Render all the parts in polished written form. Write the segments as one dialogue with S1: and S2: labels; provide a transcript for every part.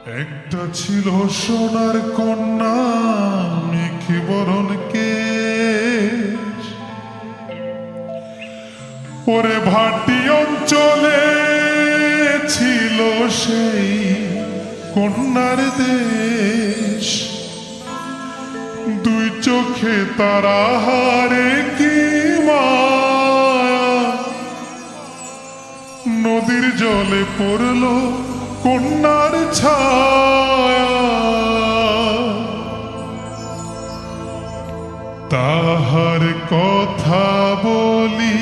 S1: একটা ছিল সোনার কন্যা মেঘে বরণ কেশ, ওরে ভাটি অঞ্চলে ছিল সেই কন্যার দেশ। দুই চোখে তারা হারে কি মায়া, নদীর জলে পড়ল কন্যার ছায়া। তাহার কথা বলি,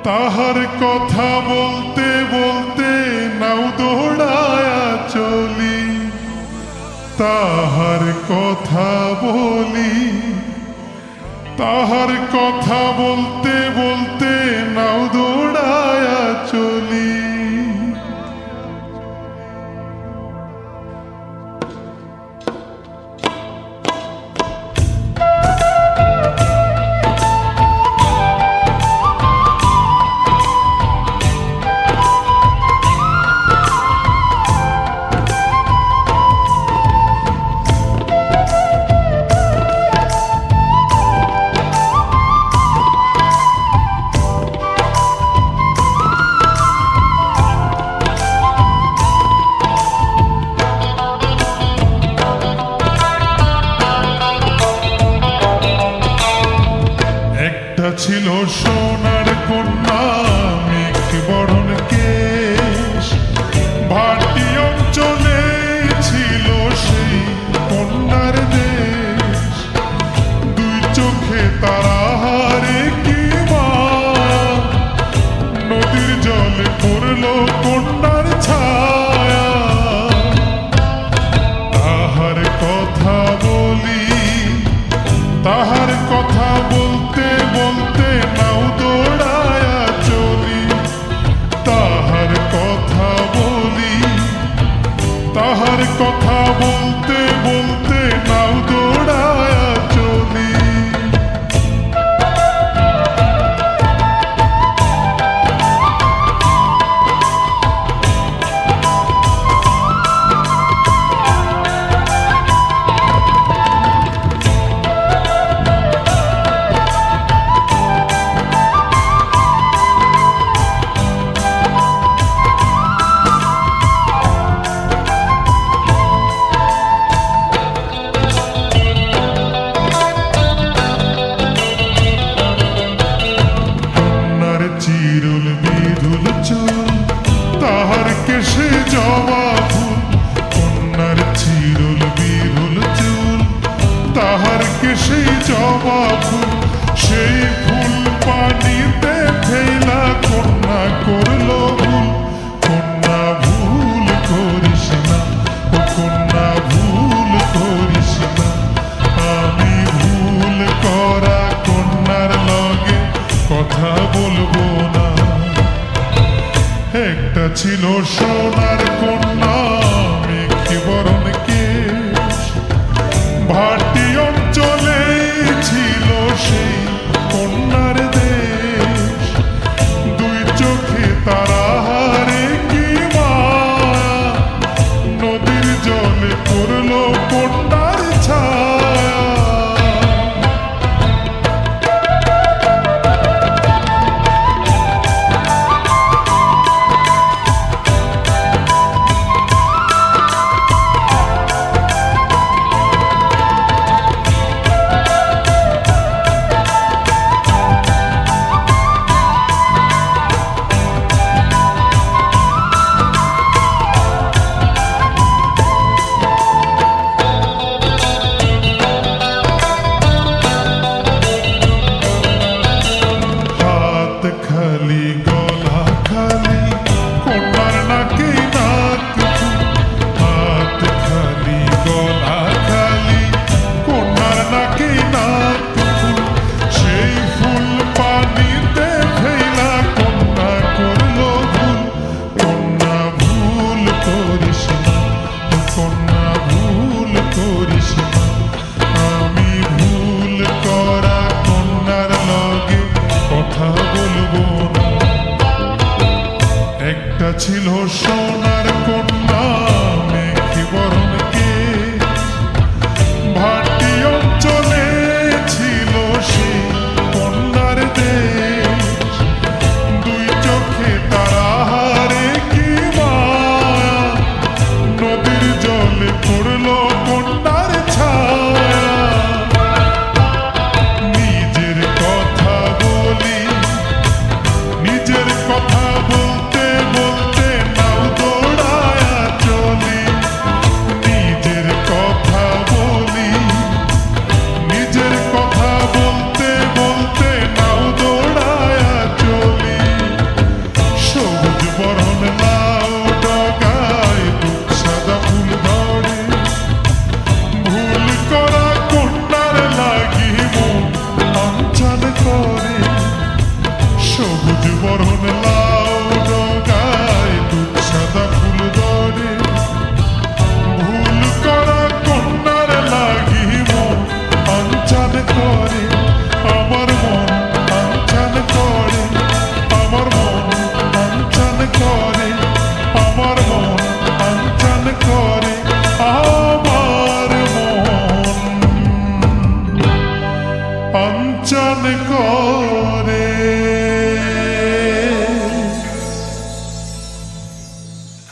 S1: তাহার কথা বলতে বলতে নাও দৌড়ায়া চলি। তাহার কথা বলি, তাহার কথা বলতে বলতে নাও দৌড়ায়া চলি। ছিল সোনার কন্যা মেঘে বরণ কেশ, ভাটি অঞ্চলে ছিল সেই কন্যার দেশ। দুই চোখে তারা হারে কি মায়া, নদীর জলে পড়ল কন্যার ছায়া। তাহার কথা বলি, তাহার কথা বলতে বলতে নাও দৌড়ায়া চলি। তাহার কথা বলি, তাহার কথা বলতে বলতে নাও দৌড়ায়া চলি। চিরুল বিধুল চুল, তাহার কেশে জবা ফুল। কন্যার চিরুল বিধুল চুল, তাহার কেশে জবা ফুল। সেই ফুল পানিতে ফেলা কন্যা করল ভুল। কন্যা ভুল করিস না, ও কন্যা ভুল করিস না। আমি ভুল করা কন্যার লগে কথা বলবো না। একটা ছিল সোনার কন্যা মেঘে বরণ কেশ, ভাটি অঞ্চলে ছিল সেই কন্যার দেশ। দুই চোখে তারা হারে কি মায়া, নদীর জলে পড়ল কন্যার ছায়া। চান করে